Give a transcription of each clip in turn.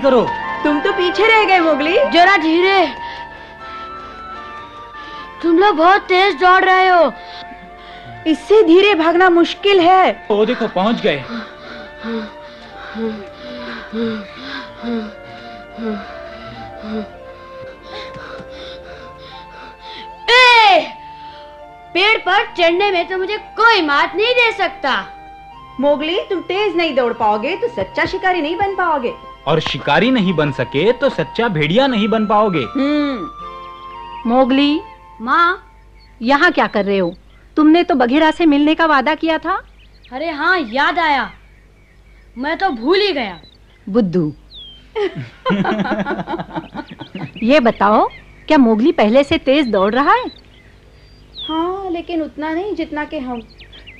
करो। तुम तो पीछे रह गए मोगली। जरा धीरे, तुम लोग बहुत तेज दौड़ रहे हो। इससे धीरे भागना मुश्किल है। ओ देखो पहुंच गए। पेड़ पर चढ़ने में तो मुझे कोई मात नहीं दे सकता। मोगली, तुम तेज नहीं दौड़ पाओगे तो सच्चा शिकारी नहीं बन पाओगे, और शिकारी नहीं बन सके तो सच्चा भेड़िया नहीं बन पाओगे। मोगली, माँ, यहाँ क्या कर रहे हो? तुमने तो बघीरा से मिलने का वादा किया था। अरे हाँ, याद आया, मैं तो भूल ही गया। बुद्धू। ये बताओ, क्या मोगली पहले से तेज दौड़ रहा है? हाँ, लेकिन उतना नहीं जितना कि हम।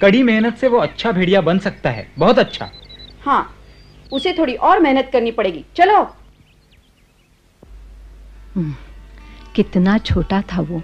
कड़ी मेहनत से वो अच्छा भेड़िया बन सकता है, बहुत अच्छा। हाँ, उसे थोड़ी और मेहनत करनी पड़ेगी। चलो। कितना छोटा था वो।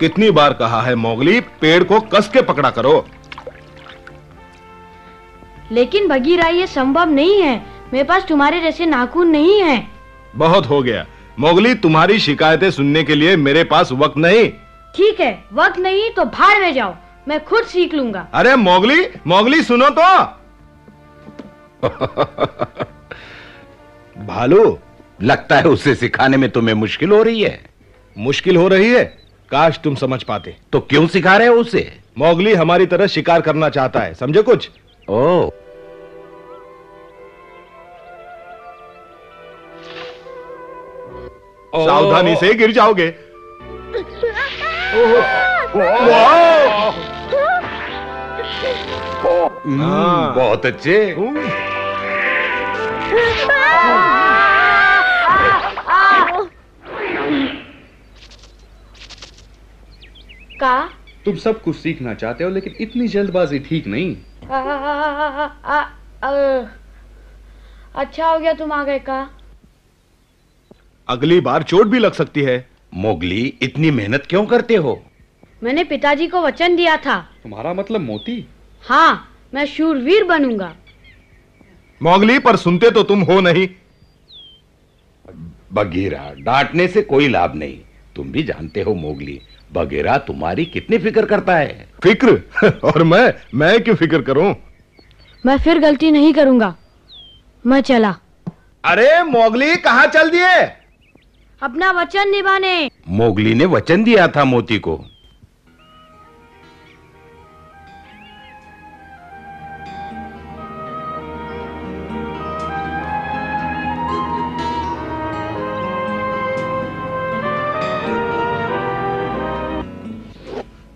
कितनी बार कहा है मोगली, पेड़ को कस के पकड़ा करो। लेकिन बघीरा, ये संभव नहीं है। मेरे पास तुम्हारे जैसे नाखून नहीं है। बहुत हो गया मोगली, तुम्हारी शिकायतें सुनने के लिए मेरे पास वक्त नहीं। ठीक है, वक्त नहीं तो भाड़ में जाओ, मैं खुद सीख लूंगा। अरे मोगली, मोगली सुनो तो। भालू, लगता है उसे सिखाने में तुम्हें मुश्किल हो रही है। मुश्किल हो रही है? काश तुम समझ पाते। तो क्यों सिखा रहे हो उसे? मोगली हमारी तरह शिकार करना चाहता है, समझे कुछ? ओ, सावधानी से गिर जाओगे। बहुत अच्छे। का? तुम सब कुछ सीखना चाहते हो, लेकिन इतनी जल्दबाजी ठीक नहीं। अच्छा हो गया तुम आ गए का। अगली बार चोट भी लग सकती है। मोगली, इतनी मेहनत क्यों करते हो? मैंने पिताजी को वचन दिया था। तुम्हारा मतलब मोती? हाँ, मैं शूरवीर बनूंगा। मोगली, पर सुनते तो तुम हो नहीं। बगीरा, डांटने से कोई लाभ नहीं। तुम भी जानते हो मोगली, बगीरा तुम्हारी कितनी फिक्र करता है। फिक्र? और मैं क्यों फिक्र करूं? मैं फिर गलती नहीं करूंगा। मैं चला। अरे मोगली, कहां चल दिए? अपना वचन निभाने। मोगली ने वचन दिया था मोती को।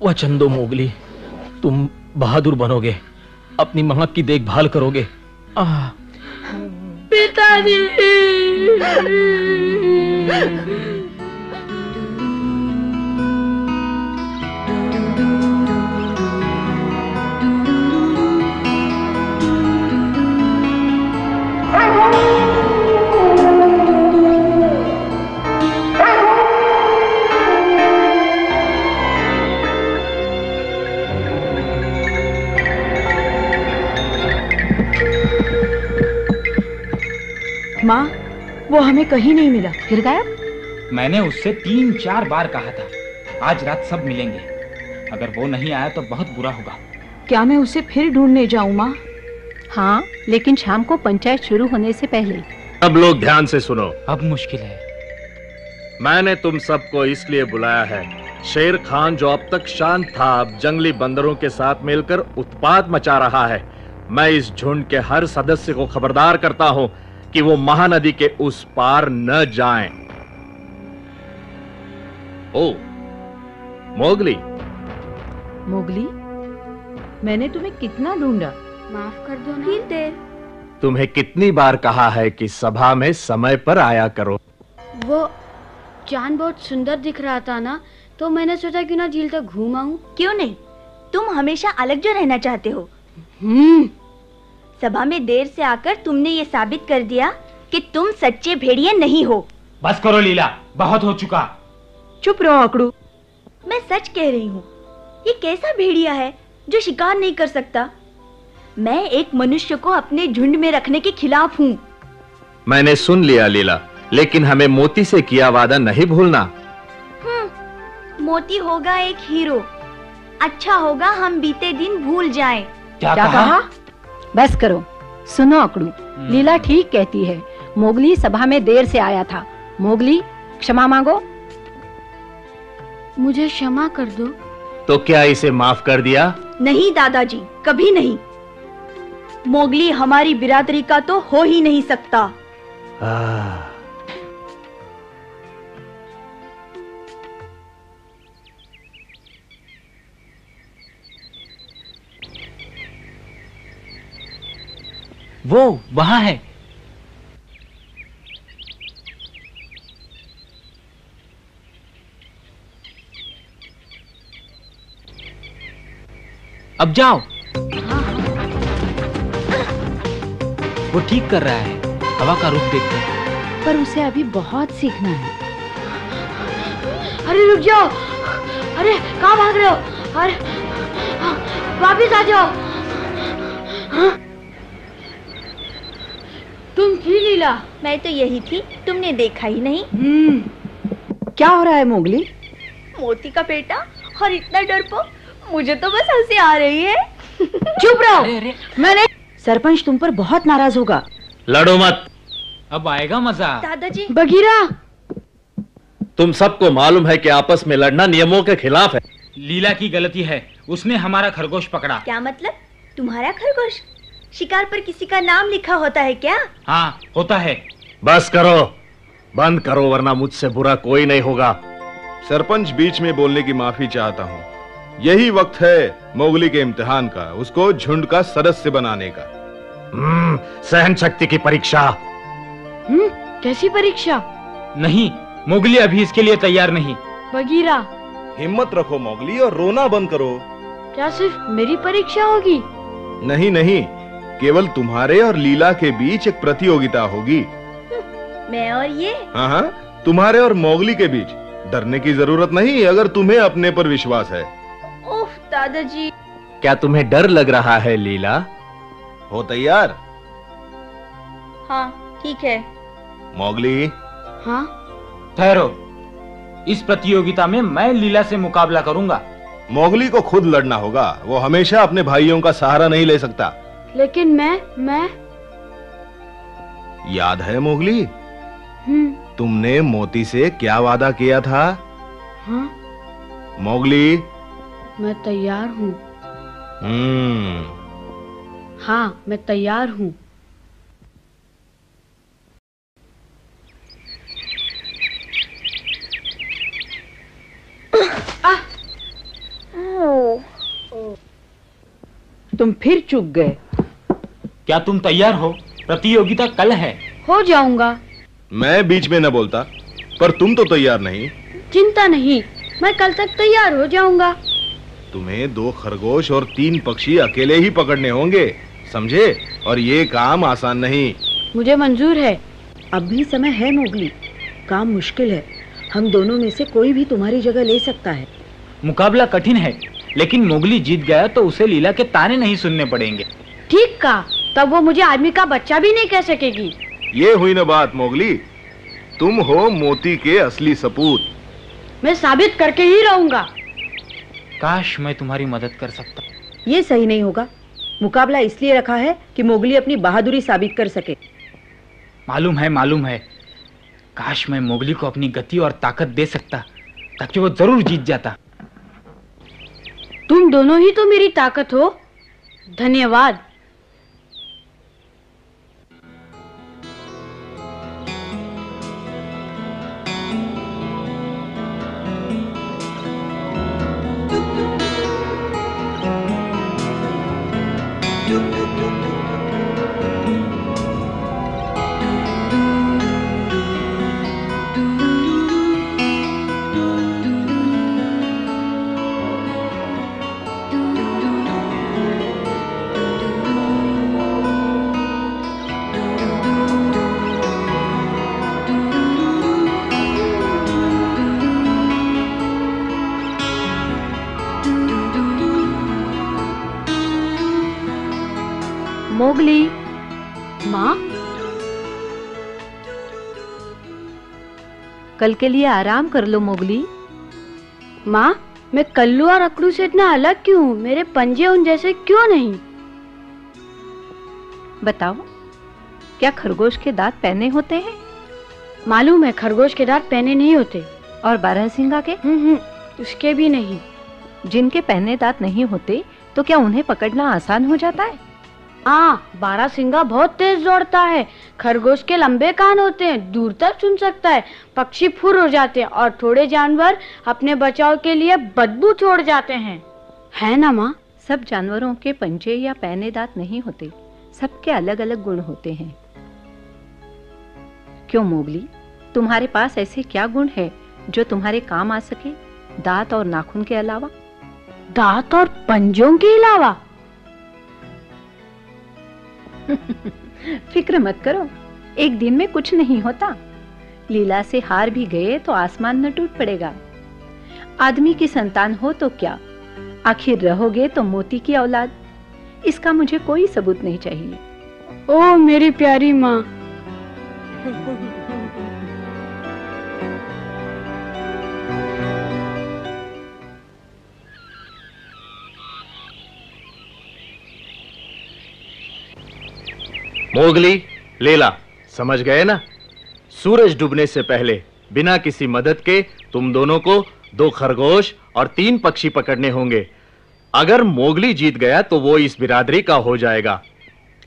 वचन दो मोगली, तुम बहादुर बनोगे, अपनी महक की देखभाल करोगे। पिताजी। माँ, वो हमें कहीं नहीं मिला। फिर गायब? मैंने उससे 3-4 बार कहा था आज रात सब मिलेंगे। अगर वो नहीं आया तो बहुत बुरा होगा। क्या मैं उसे फिर ढूंढने जाऊँ माँ? हाँ, लेकिन शाम को पंचायत शुरू होने से पहले। अब लोग ध्यान से सुनो। अब मुश्किल है। मैंने तुम सबको इसलिए बुलाया है, शेर खान जो अब तक शांत था, अब जंगली बंदरों के साथ मिलकर उत्पात मचा रहा है। मैं इस झुंड के हर सदस्य को खबरदार करता हूं कि वो महानदी के उस पार न जाएं। ओ मोगली। मोगली, मैंने तुम्हें कितना ढूंढा। माफ कर दो ना। तुम्हें कितनी बार कहा है कि सभा में समय पर आया करो। वो चांद बहुत सुंदर दिख रहा था ना, तो मैंने सोचा क्यों ना झील तक घूम आऊं। क्यों नहीं, तुम हमेशा अलग जो रहना चाहते हो। सभा में देर से आकर तुमने ये साबित कर दिया कि तुम सच्चे भेड़िए नहीं हो। बस करो लीला, बहुत हो चुका। चुप रहो अकड़ू। मैं सच कह रही हूँ, ये कैसा भेड़िया है जो शिकार नहीं कर सकता। मैं एक मनुष्य को अपने झुंड में रखने के खिलाफ हूँ। मैंने सुन लिया लीला, लेकिन हमें मोती से किया वादा नहीं भूलना। मोती होगा एक हीरो। अच्छा होगा हम बीते दिन भूल जाएं। क्या कहा? बस करो। सुनो अकड़ू, लीला ठीक कहती है। मोगली सभा में देर से आया था। मोगली, क्षमा मांगो। मुझे क्षमा कर दो। तो क्या इसे माफ कर दिया? नहीं दादाजी, कभी नहीं। मोगली हमारी बिरादरी का तो हो ही नहीं सकता। वो वहां है। अब जाओ। वो ठीक कर रहा है, हवा का रुख देखते हैं। पर उसे अभी बहुत सीखना है। अरे रुक जाओ। अरे कहाँ भाग रहे हो? अरे वापिस आ जाओ। तुम थी लीला? मैं तो यही थी, तुमने देखा ही नहीं। क्या हो रहा है मोगली? मोती का बेटा और इतना डरपोक, मुझे तो बस हंसी आ रही है। चुप रहो। मैंने सरपंच तुम पर बहुत नाराज होगा। लड़ो मत। अब आएगा मजा। दादाजी। बगीरा, तुम सबको मालूम है कि आपस में लड़ना नियमों के खिलाफ है। लीला की गलती है, उसने हमारा खरगोश पकड़ा। क्या मतलब? तुम्हारा खरगोश? शिकार पर किसी का नाम लिखा होता है क्या? हाँ, होता है। बस करो, बंद करो, वरना मुझसे बुरा कोई नहीं होगा। सरपंच, बीच में बोलने की माफी चाहता हूँ। यही वक्त है मोगली के इम्तिहान का, उसको झुंड का सदस्य बनाने का। सहन शक्ति की परीक्षा। कैसी परीक्षा? नहीं, मोगली अभी इसके लिए तैयार नहीं। बगीरा, हिम्मत रखो मोगली और रोना बंद करो। क्या सिर्फ मेरी परीक्षा होगी? नहीं नहीं, केवल तुम्हारे और लीला के बीच एक प्रतियोगिता होगी। मैं और ये? हाँ हाँ, तुम्हारे और मोगली के बीच। डरने की जरूरत नहीं अगर तुम्हें अपने पर विश्वास है। ओह दादाजी। क्या तुम्हें डर लग रहा है लीला? हो तैयार? हाँ ठीक है। मोगली। हाँ ठहरो, इस प्रतियोगिता में मैं लीला से मुकाबला करूंगा। मोगली को खुद लड़ना होगा, वो हमेशा अपने भाइयों का सहारा नहीं ले सकता। लेकिन मैं याद है मोगली, तुमने मोती से क्या वादा किया था? हाँ मोगली। मैं तैयार हूँ। हाँ मैं तैयार हूँ। तुम फिर चूक गए। क्या तुम तैयार हो? प्रतियोगिता कल है। हो जाऊंगा। मैं बीच में न बोलता, पर तुम तो तैयार नहीं। चिंता नहीं, मैं कल तक तैयार हो जाऊंगा। तुम्हें 2 खरगोश और 3 पक्षी अकेले ही पकड़ने होंगे, समझे? और ये काम आसान नहीं। मुझे मंजूर है। अब भी समय है मोगली, काम मुश्किल है। हम दोनों में से कोई भी तुम्हारी जगह ले सकता है। मुकाबला कठिन है, लेकिन मोगली जीत गया तो उसे लीला के ताने नहीं सुनने पड़ेंगे। ठीक कहा, तब वो मुझे आदमी का बच्चा भी नहीं कह सकेगी। ये हुई ना बात मोगली, तुम हो मोती के असली सपूत। मैं साबित करके ही रहूंगा। काश मैं तुम्हारी मदद कर सकता। ये सही नहीं होगा। मुकाबला इसलिए रखा है कि मोगली अपनी बहादुरी साबित कर सके। मालूम है। काश मैं मोगली को अपनी गति और ताकत दे सकता, ताकि वो जरूर जीत जाता। तुम दोनों ही तो मेरी ताकत हो। धन्यवाद। मोगली। माँ, कल के लिए आराम कर लो मोगली। माँ, मैं कल्लू और अकड़ू से इतना अलग क्यों हूँ? मेरे पंजे उन जैसे क्यों नहीं? बताओ, क्या खरगोश के दांत पहने होते हैं? मालूम है, खरगोश के दांत पहने नहीं होते। और बारहसिंगा के? उसके भी नहीं। जिनके पहने दांत नहीं होते तो क्या उन्हें पकड़ना आसान हो जाता है? हाँ, बारहसिंगा बहुत तेज दौड़ता है। खरगोश के लंबे कान होते हैं, दूर तक सुन सकता है। पक्षी फुर हो जाते हैं और थोड़े जानवर अपने बचाव के लिए बदबू छोड़ जाते हैं, है ना माँ? सब जानवरों के पंजे या पहने दांत नहीं होते, सबके अलग अलग गुण होते हैं। क्यों मोगली, तुम्हारे पास ऐसे क्या गुण है जो तुम्हारे काम आ सके, दांत और नाखून के अलावा? दांत और पंजों के अलावा? फिक्र मत करो, एक दिन में कुछ नहीं होता। लीला से हार भी गए तो आसमान न टूट पड़ेगा। आदमी की संतान हो तो क्या, आखिर रहोगे तो मोती की औलाद। इसका मुझे कोई सबूत नहीं चाहिए। ओ मेरी प्यारी माँ। मोगली, लीला, समझ गए ना? सूरज डूबने से पहले बिना किसी मदद के तुम दोनों को 2 खरगोश और 3 पक्षी पकड़ने होंगे। अगर मोगली जीत गया तो वो इस बिरादरी का हो जाएगा।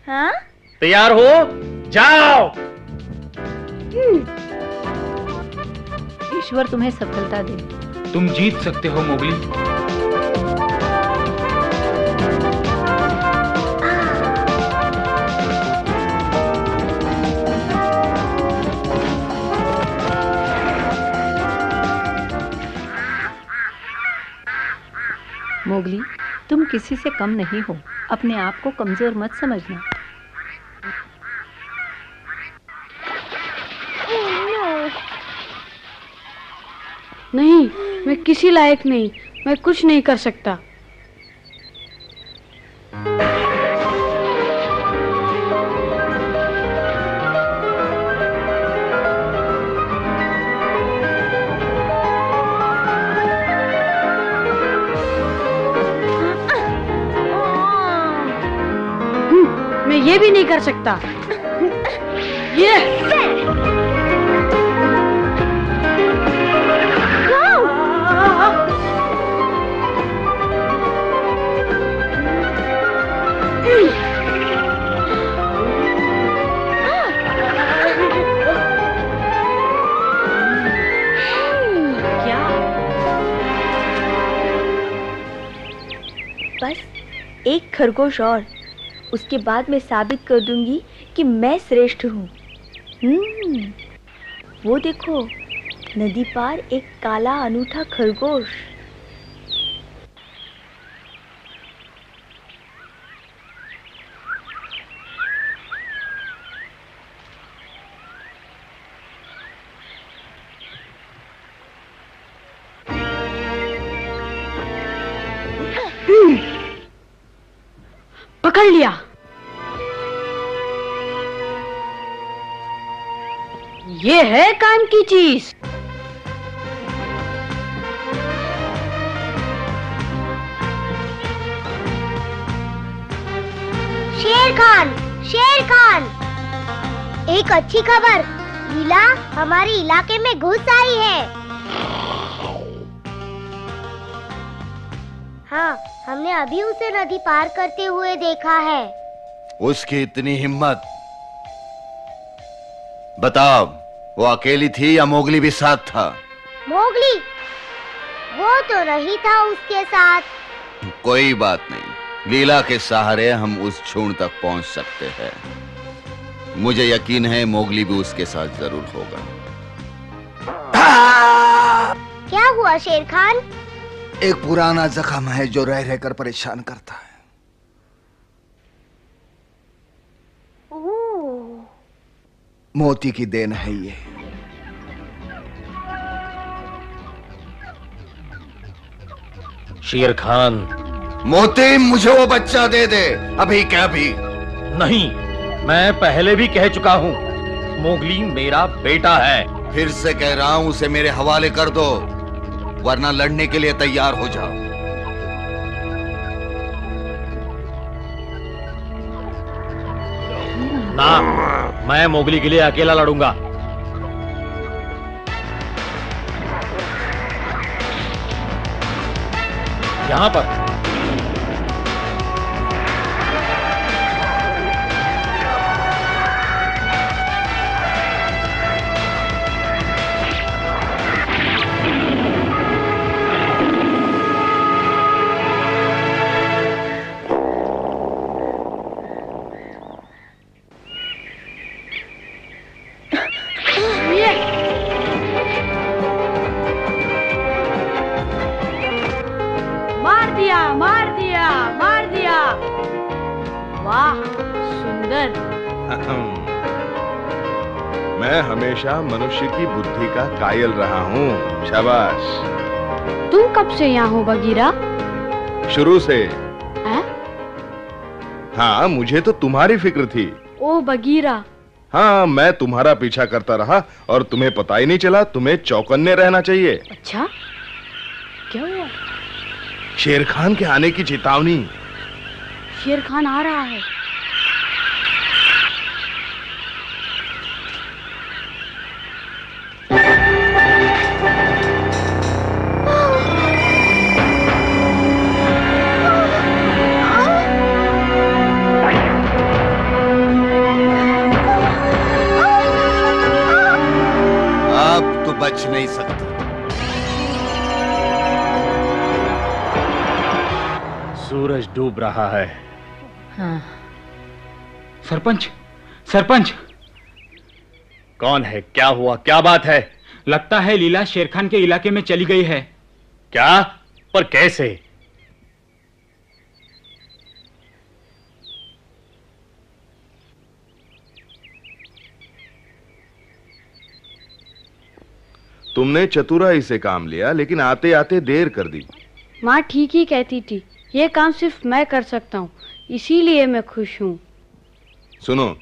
हाँ? तैयार हो? जाओ। ईश्वर तुम्हें सफलता दे। तुम जीत सकते हो मोगली। मोगली, तुम किसी से कम नहीं हो, अपने आप को कमजोर मत समझना। नहीं, मैं किसी लायक नहीं, मैं कुछ नहीं कर सकता। ये भी नहीं कर सकता। ये बस एक खरगोश और, उसके बाद मैं साबित कर दूंगी कि मैं श्रेष्ठ हूँ। वो देखो, नदी पार एक काला अनूठा खरगोश। पकड़ लिया। ये है काम की चीज। शेर खान, शेर खान, एक अच्छी खबर, लीला हमारे इलाके में घुस आई है। हाँ, हमने अभी उसे नदी पार करते हुए देखा है। उसकी इतनी हिम्मत! बताओ, वो अकेली थी या मोगली भी साथ था? मोगली? वो तो नहीं था उसके साथ। कोई बात नहीं, लीला के सहारे हम उस झुंड तक पहुंच सकते हैं। मुझे यकीन है मोगली भी उसके साथ जरूर होगा। क्या हुआ शेर खान? एक पुराना जख्म है जो रह रहकर परेशान करता है। मोती की देन है ये। शेर खान, मोती, मुझे वो बच्चा दे दे, अभी क्या भी। नहीं, मैं पहले भी कह चुका हूँ, मोगली मेरा बेटा है। फिर से कह रहा हूँ, उसे मेरे हवाले कर दो, वरना लड़ने के लिए तैयार हो जाओ। ना, मैं मोगली के लिए अकेला लड़ूंगा। यहां पर मार दिया। वाह, सुंदर। मैं हमेशा मनुष्य की बुद्धि का कायल रहा हूँ। शाबाश। तुम कब से यहाँ हो बगीरा? शुरू से। हैं? हाँ, मुझे तो तुम्हारी फिक्र थी। ओ बगीरा। हाँ, मैं तुम्हारा पीछा करता रहा और तुम्हें पता ही नहीं चला। तुम्हें चौकन्ने रहना चाहिए। अच्छा, क्या हुआ? शेर खान के आने की चेतावनी। शेर खान आ रहा है। अब तो बच नहीं सकता। सूरज डूब रहा है। हाँ। सरपंच, सरपंच। कौन है? क्या हुआ? क्या बात है? लगता है लीला शेर खान के इलाके में चली गई है। क्या? पर कैसे? तुमने चतुराई से काम लिया, लेकिन आते आते देर कर दी। माँ ठीक ही कहती थी, ये काम सिर्फ मैं कर सकता हूँ, इसीलिए मैं खुश हूँ। सुनो,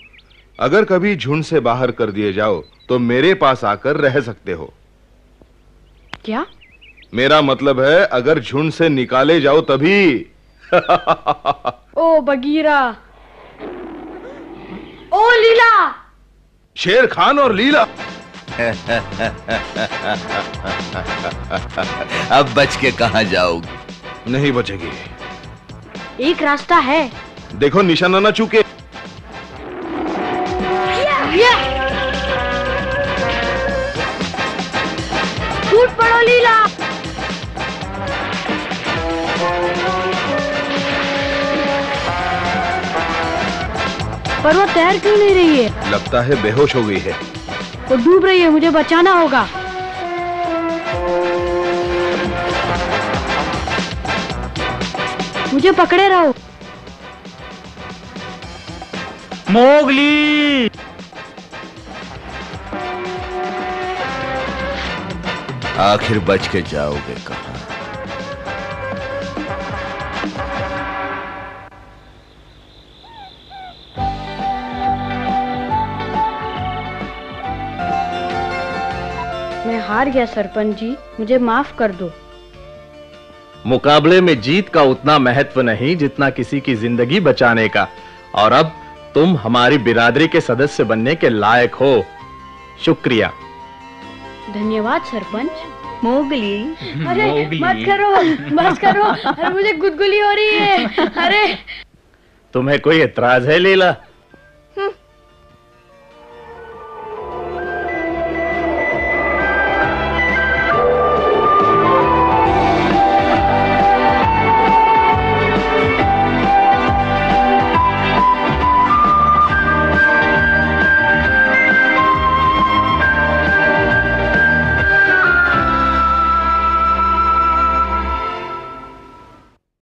अगर कभी झुंड से बाहर कर दिए जाओ तो मेरे पास आकर रह सकते हो। क्या? मेरा मतलब है, अगर झुंड से निकाले जाओ तभी। ओ बगीरा। ओ लीला! शेर खान और लीला। अब बच के कहां जाओगी? नहीं बचेगी। एक रास्ता है। देखो निशाना ना चूके। टूट पड़ो लीला। पर वो तैर क्यों नहीं रही है? लगता है बेहोश हो गई है। वो डूब रही है, मुझे बचाना होगा। मुझे पकड़े रहो। मोगली! आखिर बच के जाओगे कहां? मैं हार गया सरपंच जी, मुझे माफ कर दो। मुकाबले में जीत का उतना महत्व नहीं जितना किसी की जिंदगी बचाने का। और अब तुम हमारी बिरादरी के सदस्य बनने के लायक हो। शुक्रिया। धन्यवाद सरपंच। मोगली। अरे मत करो, बस करो। अरे मुझे गुदगुली हो रही है। अरे तुम्हें कोई एतराज है लीला?